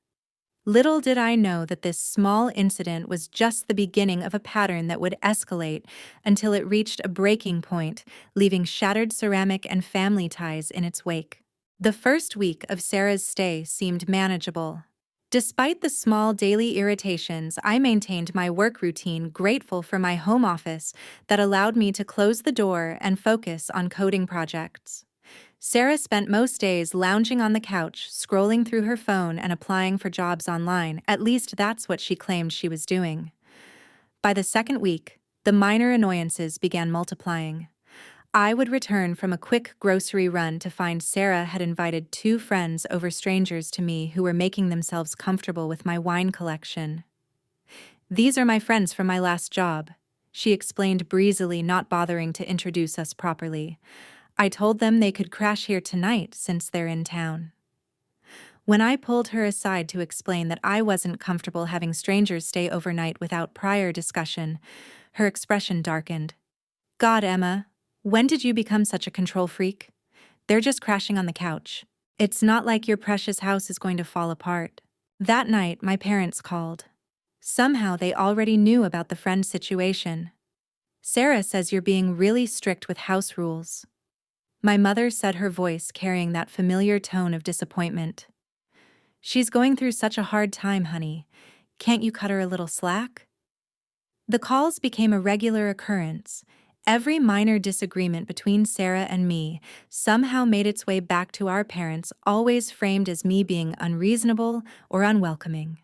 Little did I know that this small incident was just the beginning of a pattern that would escalate until it reached a breaking point, leaving shattered ceramic and family ties in its wake. The first week of Sarah's stay seemed manageable. Despite the small daily irritations, I maintained my work routine, grateful for my home office that allowed me to close the door and focus on coding projects. Sarah spent most days lounging on the couch, scrolling through her phone and applying for jobs online. At least that's what she claimed she was doing. By the second week, the minor annoyances began multiplying. I would return from a quick grocery run to find Sarah had invited 2 friends over, strangers to me who were making themselves comfortable with my wine collection. "These are my friends from my last job," she explained breezily, not bothering to introduce us properly. "I told them they could crash here tonight since they're in town." When I pulled her aside to explain that I wasn't comfortable having strangers stay overnight without prior discussion, her expression darkened. "God, Emma, when did you become such a control freak? They're just crashing on the couch. It's not like your precious house is going to fall apart." That night, my parents called. Somehow they already knew about the friend situation. "Sarah says you're being really strict with house rules." My mother said, her voice carrying that familiar tone of disappointment. "She's going through such a hard time, honey. Can't you cut her a little slack?" The calls became a regular occurrence. Every minor disagreement between Sarah and me somehow made its way back to our parents, always framed as me being unreasonable or unwelcoming.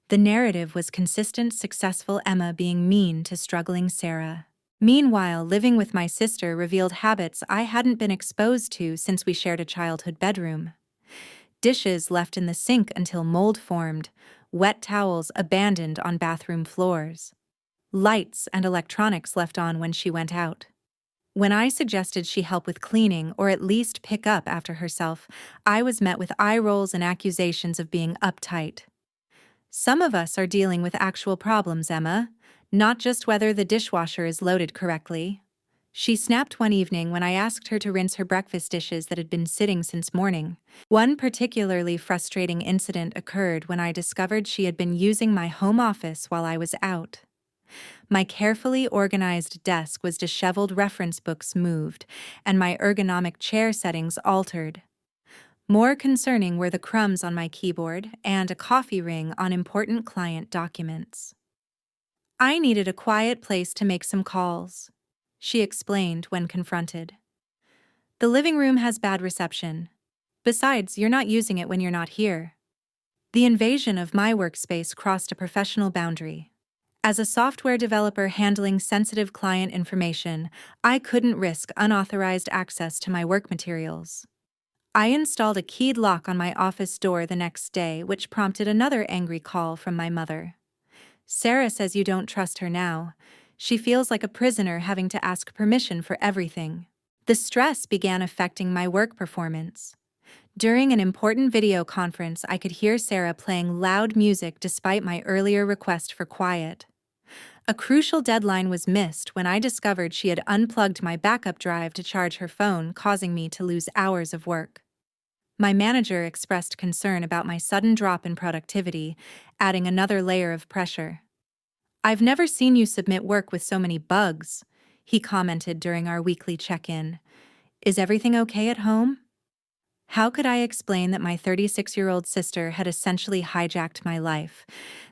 The narrative was consistent: successful Emma being mean to struggling Sarah. Meanwhile, living with my sister revealed habits I hadn't been exposed to since we shared a childhood bedroom. Dishes left in the sink until mold formed, wet towels abandoned on bathroom floors. lights and electronics left on when she went out. When I suggested she help with cleaning or at least pick up after herself, I was met with eye rolls and accusations of being uptight. Some of us are dealing with actual problems, Emma, not just whether the dishwasher is loaded correctly. She snapped one evening when I asked her to rinse her breakfast dishes that had been sitting since morning. One particularly frustrating incident occurred when I discovered she had been using my home office while I was out. My carefully organized desk was disheveled, reference books moved, and my ergonomic chair settings altered. More concerning were the crumbs on my keyboard and a coffee ring on important client documents. I needed a quiet place to make some calls, she explained when confronted. The living room has bad reception. Besides, you're not using it when you're not here. The invasion of my workspace crossed a professional boundary. As a software developer handling sensitive client information, I couldn't risk unauthorized access to my work materials. I installed a keyed lock on my office door the next day, which prompted another angry call from my mother. Sarah says you don't trust her now. She feels like a prisoner having to ask permission for everything. The stress began affecting my work performance. During an important video conference, I could hear Sarah playing loud music despite my earlier request for quiet. A crucial deadline was missed when I discovered she had unplugged my backup drive to charge her phone, causing me to lose hours of work. My manager expressed concern about my sudden drop in productivity, adding another layer of pressure. "I've never seen you submit work with so many bugs," he commented during our weekly check-in. "Is everything okay at home?" How could I explain that my 36-year-old sister had essentially hijacked my life,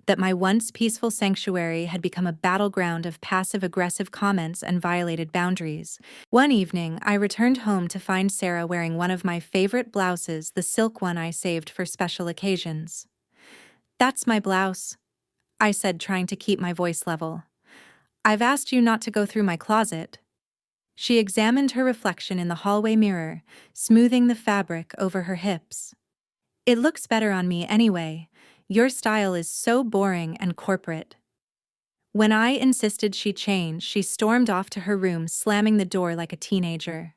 that my once peaceful sanctuary had become a battleground of passive-aggressive comments and violated boundaries? One evening, I returned home to find Sarah wearing one of my favorite blouses, the silk one I saved for special occasions. "That's my blouse," I said, trying to keep my voice level. "I've asked you not to go through my closet." She examined her reflection in the hallway mirror, smoothing the fabric over her hips. "It looks better on me anyway. Your style is so boring and corporate." When I insisted she change, she stormed off to her room, slamming the door like a teenager.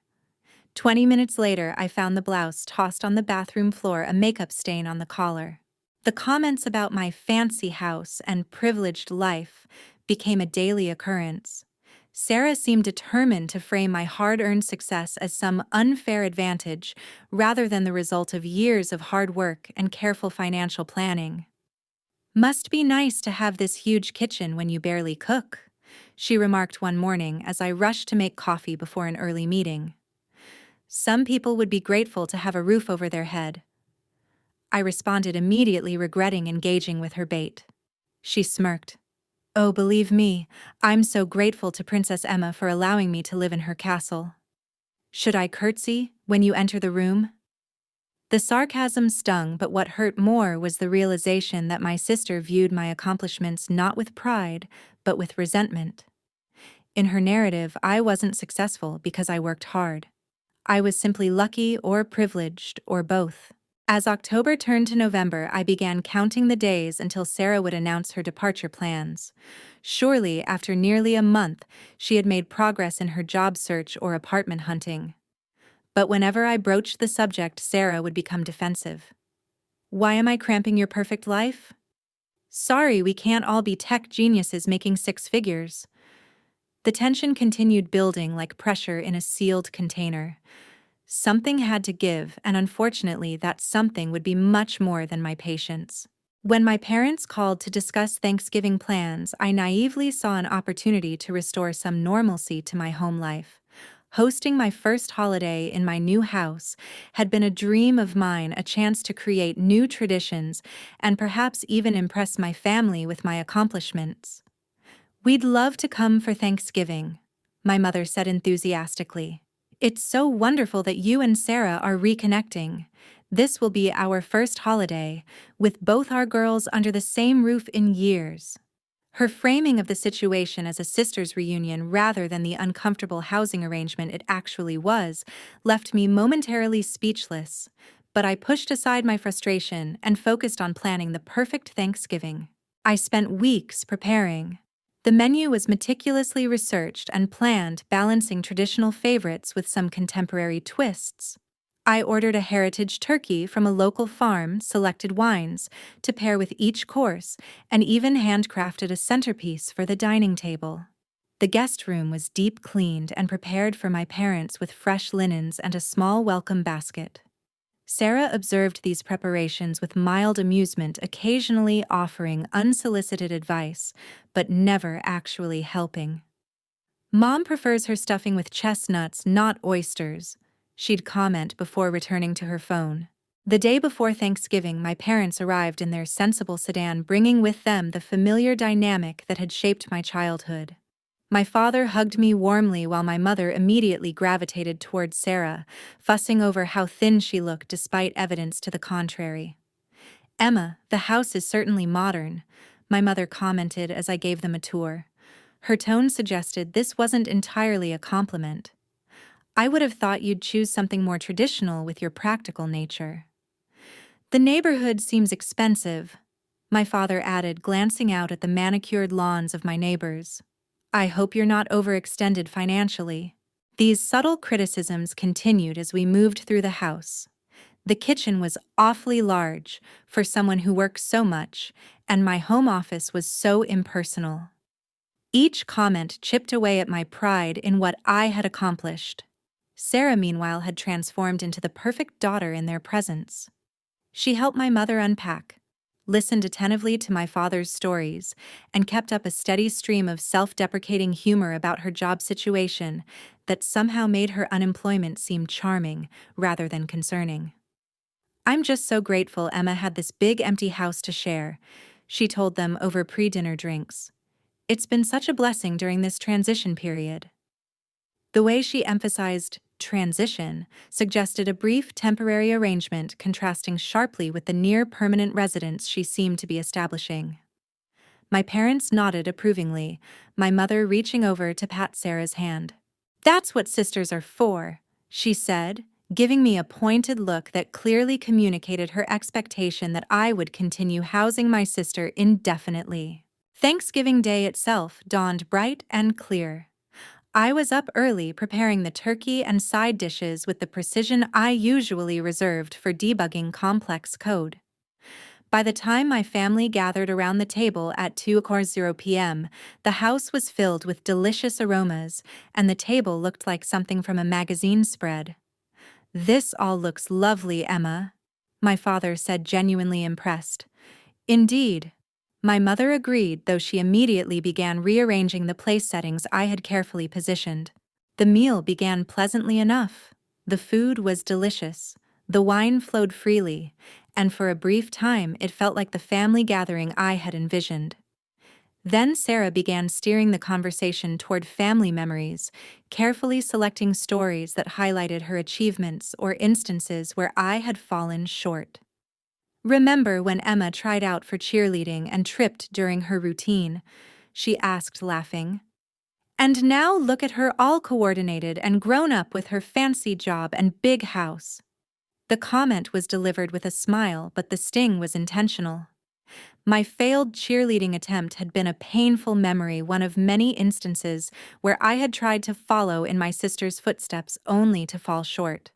20 minutes later, I found the blouse tossed on the bathroom floor, a makeup stain on the collar. The comments about my fancy house and privileged life became a daily occurrence. Sarah seemed determined to frame my hard-earned success as some unfair advantage rather than the result of years of hard work and careful financial planning. "Must be nice to have this huge kitchen when you barely cook," she remarked one morning as I rushed to make coffee before an early meeting. "Some people would be grateful to have a roof over their head," I responded, immediately regretting engaging with her bait. She smirked. "Oh, believe me, I'm so grateful to Princess Emma for allowing me to live in her castle. Should I curtsy when you enter the room?" The sarcasm stung, but what hurt more was the realization that my sister viewed my accomplishments not with pride, but with resentment. In her narrative, I wasn't successful because I worked hard. I was simply lucky or privileged, or both. As October turned to November, I began counting the days until Sarah would announce her departure plans. Surely, after nearly a month, she had made progress in her job search or apartment hunting. But whenever I broached the subject, Sarah would become defensive. "Why am I cramping your perfect life?" "Sorry, we can't all be tech geniuses making six figures." The tension continued building like pressure in a sealed container. Something had to give, and unfortunately, that something would be much more than my patience. When my parents called to discuss Thanksgiving plans, I naively saw an opportunity to restore some normalcy to my home life. Hosting my first holiday in my new house had been a dream of mine, a chance to create new traditions and perhaps even impress my family with my accomplishments. "We'd love to come for Thanksgiving," my mother said enthusiastically. "It's so wonderful that you and Sarah are reconnecting. This will be our first holiday, with both our girls under the same roof in years." Her framing of the situation as a sisters' reunion rather than the uncomfortable housing arrangement it actually was left me momentarily speechless, but I pushed aside my frustration and focused on planning the perfect Thanksgiving. I spent weeks preparing. The menu was meticulously researched and planned, balancing traditional favorites with some contemporary twists. I ordered a heritage turkey from a local farm, selected wines to pair with each course, and even handcrafted a centerpiece for the dining table. The guest room was deep cleaned and prepared for my parents with fresh linens and a small welcome basket. Sarah observed these preparations with mild amusement, occasionally offering unsolicited advice, but never actually helping. "Mom prefers her stuffing with chestnuts, not oysters," she'd comment before returning to her phone. The day before Thanksgiving, my parents arrived in their sensible sedan, bringing with them the familiar dynamic that had shaped my childhood. My father hugged me warmly while my mother immediately gravitated towards Sarah, fussing over how thin she looked despite evidence to the contrary. "Emma, the house is certainly modern," my mother commented as I gave them a tour. Her tone suggested this wasn't entirely a compliment. "I would have thought you'd choose something more traditional with your practical nature." "The neighborhood seems expensive," my father added, glancing out at the manicured lawns of my neighbors. "I hope you're not overextended financially." These subtle criticisms continued as we moved through the house. The kitchen was awfully large for someone who works so much, and my home office was so impersonal. Each comment chipped away at my pride in what I had accomplished. Sarah, meanwhile, had transformed into the perfect daughter in their presence. She helped my mother unpack, listened attentively to my father's stories, and kept up a steady stream of self-deprecating humor about her job situation that somehow made her unemployment seem charming rather than concerning. "I'm just so grateful Emma had this big empty house to share," she told them over pre-dinner drinks. "It's been such a blessing during this transition period." The way she emphasized transition suggested a brief temporary arrangement, contrasting sharply with the near-permanent residence she seemed to be establishing. My parents nodded approvingly, my mother reaching over to pat Sarah's hand. "That's what sisters are for," she said, giving me a pointed look that clearly communicated her expectation that I would continue housing my sister indefinitely. Thanksgiving Day itself dawned bright and clear. I was up early preparing the turkey and side dishes with the precision I usually reserved for debugging complex code. By the time my family gathered around the table at 2:00 p.m., the house was filled with delicious aromas, and the table looked like something from a magazine spread. "This all looks lovely, Emma," my father said, genuinely impressed. "Indeed." My mother agreed, though she immediately began rearranging the place settings I had carefully positioned. The meal began pleasantly enough. The food was delicious, the wine flowed freely, and for a brief time it felt like the family gathering I had envisioned. Then Sarah began steering the conversation toward family memories, carefully selecting stories that highlighted her achievements or instances where I had fallen short. "Remember when Emma tried out for cheerleading and tripped during her routine?" she asked, laughing. "And now look at her, all coordinated and grown up with her fancy job and big house." The comment was delivered with a smile, but the sting was intentional. My failed cheerleading attempt had been a painful memory, one of many instances where I had tried to follow in my sister's footsteps only to fall short.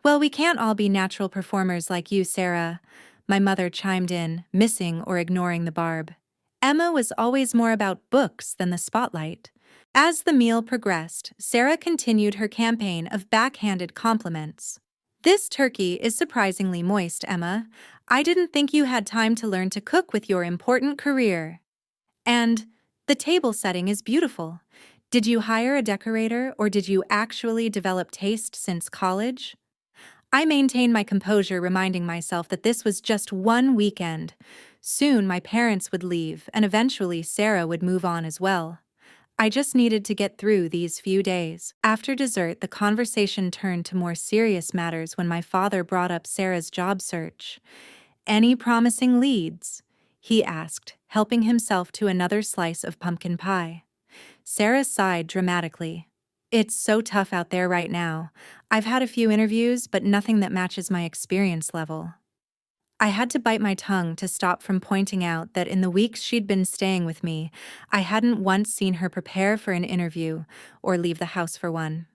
"Well, we can't all be natural performers like you, Sarah," my mother chimed in, missing or ignoring the barb. "Emma was always more about books than the spotlight." As the meal progressed, Sarah continued her campaign of backhanded compliments. "This turkey is surprisingly moist, Emma. I didn't think you had time to learn to cook with your important career." And, "The table setting is beautiful. Did you hire a decorator or did you actually develop taste since college?" I maintained my composure, reminding myself that this was just one weekend. Soon my parents would leave, and eventually Sarah would move on as well. I just needed to get through these few days. After dessert, the conversation turned to more serious matters when my father brought up Sarah's job search. "Any promising leads?" he asked, helping himself to another slice of pumpkin pie. Sarah sighed dramatically. "It's so tough out there right now. I've had a few interviews, but nothing that matches my experience level." I had to bite my tongue to stop from pointing out that in the weeks she'd been staying with me, I hadn't once seen her prepare for an interview or leave the house for one.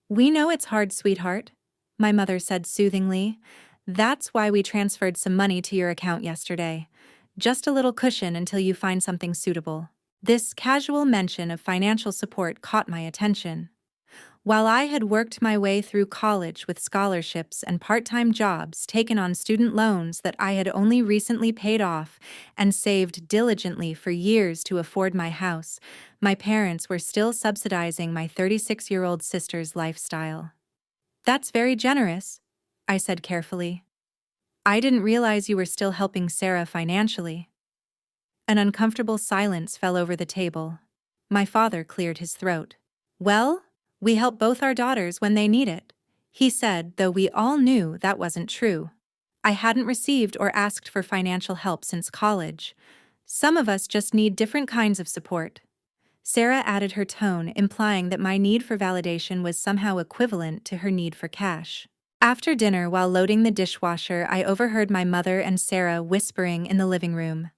"We know it's hard, sweetheart," my mother said soothingly. "That's why we transferred some money to your account yesterday. Just a little cushion until you find something suitable." This casual mention of financial support caught my attention. While I had worked my way through college with scholarships and part-time jobs, taken on student loans that I had only recently paid off, and saved diligently for years to afford my house, my parents were still subsidizing my 36-year-old sister's lifestyle. "That's very generous," I said carefully. "I didn't realize you were still helping Sarah financially." An uncomfortable silence fell over the table. My father cleared his throat. "Well, we help both our daughters when they need it," he said, though we all knew that wasn't true. "I hadn't received or asked for financial help since college. Some of us just need different kinds of support." Sarah added her tone, implying that my need for validation was somehow equivalent to her need for cash. After dinner, while loading the dishwasher, I overheard my mother and Sarah whispering in the living room.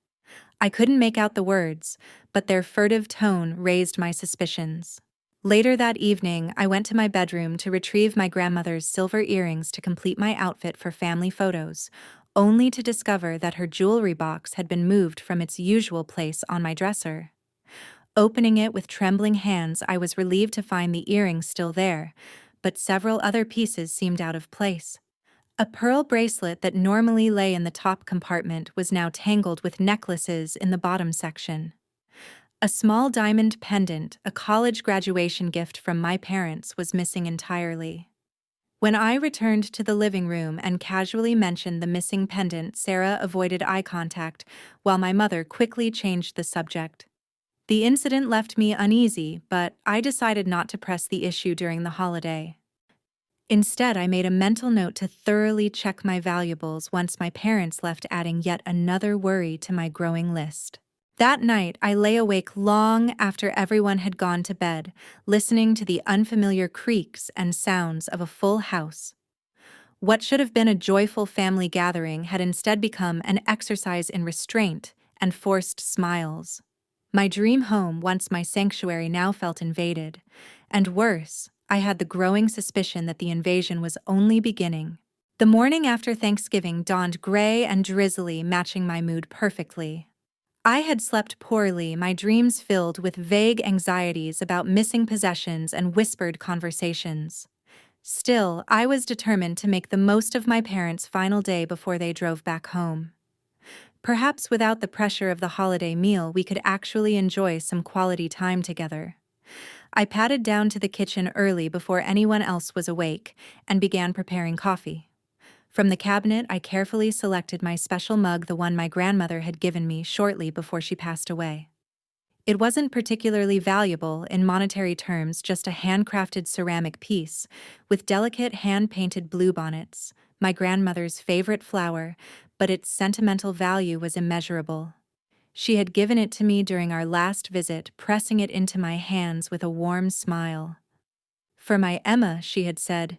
I couldn't make out the words, but their furtive tone raised my suspicions. Later that evening, I went to my bedroom to retrieve my grandmother's silver earrings to complete my outfit for family photos, only to discover that her jewelry box had been moved from its usual place on my dresser. Opening it with trembling hands, I was relieved to find the earrings still there, but several other pieces seemed out of place. A pearl bracelet that normally lay in the top compartment was now tangled with necklaces in the bottom section. A small diamond pendant, a college graduation gift from my parents, was missing entirely. When I returned to the living room and casually mentioned the missing pendant, Sarah avoided eye contact, while my mother quickly changed the subject. The incident left me uneasy, but I decided not to press the issue during the holiday. Instead, I made a mental note to thoroughly check my valuables once my parents left, adding yet another worry to my growing list. That night, I lay awake long after everyone had gone to bed, listening to the unfamiliar creaks and sounds of a full house. What should have been a joyful family gathering had instead become an exercise in restraint and forced smiles. My dream home, once my sanctuary, now felt invaded. And worse, I had the growing suspicion that the invasion was only beginning. The morning after Thanksgiving dawned gray and drizzly, matching my mood perfectly. I had slept poorly, my dreams filled with vague anxieties about missing possessions and whispered conversations. Still, I was determined to make the most of my parents' final day before they drove back home. Perhaps without the pressure of the holiday meal, we could actually enjoy some quality time together. I padded down to the kitchen early before anyone else was awake and began preparing coffee. From the cabinet, I carefully selected my special mug, the one my grandmother had given me shortly before she passed away. It wasn't particularly valuable in monetary terms, just a handcrafted ceramic piece, with delicate hand-painted bluebonnets, my grandmother's favorite flower, but its sentimental value was immeasurable. She had given it to me during our last visit, pressing it into my hands with a warm smile. "For my Emma," she had said,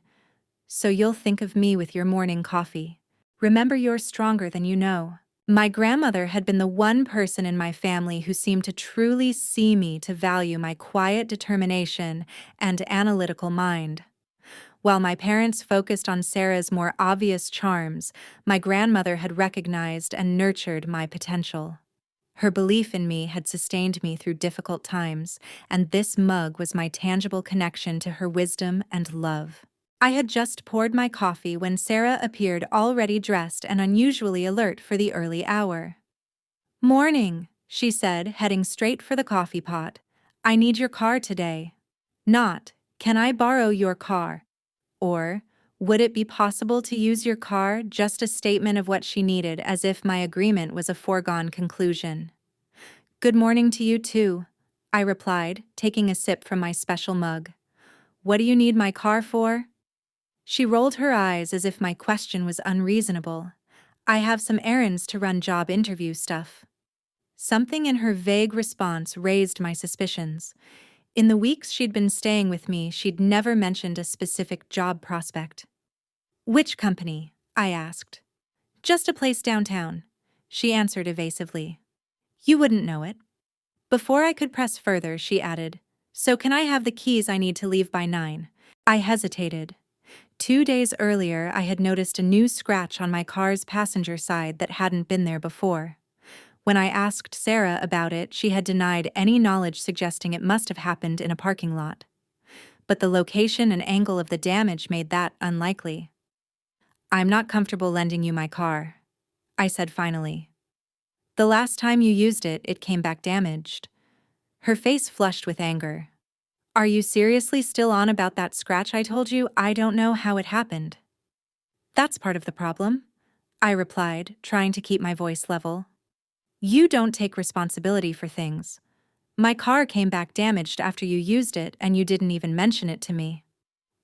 "so you'll think of me with your morning coffee. Remember, you're stronger than you know." My grandmother had been the one person in my family who seemed to truly see me, to value my quiet determination and analytical mind. While my parents focused on Sarah's more obvious charms, my grandmother had recognized and nurtured my potential. Her belief in me had sustained me through difficult times, and this mug was my tangible connection to her wisdom and love. I had just poured my coffee when Sarah appeared, already dressed and unusually alert for the early hour. "Morning," she said, heading straight for the coffee pot. "I need your car today." Not, "Can I borrow your car?" or, "Would it be possible to use your car?" Just a statement of what she needed, as if my agreement was a foregone conclusion. "Good morning to you too," I replied, taking a sip from my special mug. "What do you need my car for?" She rolled her eyes as if my question was unreasonable. "I have some errands to run, job interview stuff." Something in her vague response raised my suspicions. In the weeks she'd been staying with me, she'd never mentioned a specific job prospect. "Which company?" I asked. Just a place downtown, she answered evasively. You wouldn't know it. Before I could press further, she added, So can I have the keys? I need to leave by 9. I hesitated. 2 days earlier, I had noticed a new scratch on my car's passenger side that hadn't been there before. When I asked Sarah about it, she had denied any knowledge, suggesting it must have happened in a parking lot. But the location and angle of the damage made that unlikely. I'm not comfortable lending you my car, I said finally. The last time you used it, it came back damaged. Her face flushed with anger. Are you seriously still on about that scratch? I told you I don't know how it happened. That's part of the problem, I replied, trying to keep my voice level. You don't take responsibility for things. My car came back damaged after you used it, and you didn't even mention it to me.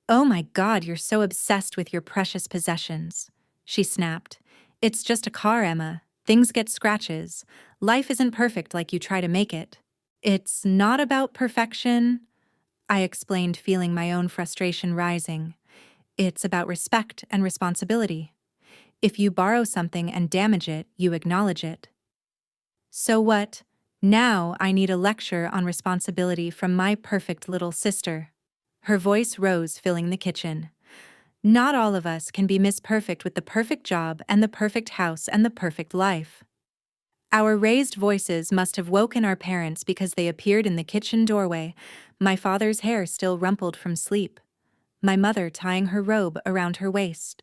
Oh my God, you're so obsessed with your precious possessions, she snapped. It's just a car, Emma. Things get scratches. Life isn't perfect like you try to make it. It's not about perfection, I explained, feeling my own frustration rising. It's about respect and responsibility. If you borrow something and damage it, you acknowledge it. So what? Now I need a lecture on responsibility from my perfect little sister. Her voice rose, filling the kitchen. Not all of us can be Miss Perfect with the perfect job and the perfect house and the perfect life. Our raised voices must have woken our parents because they appeared in the kitchen doorway, my father's hair still rumpled from sleep, my mother tying her robe around her waist.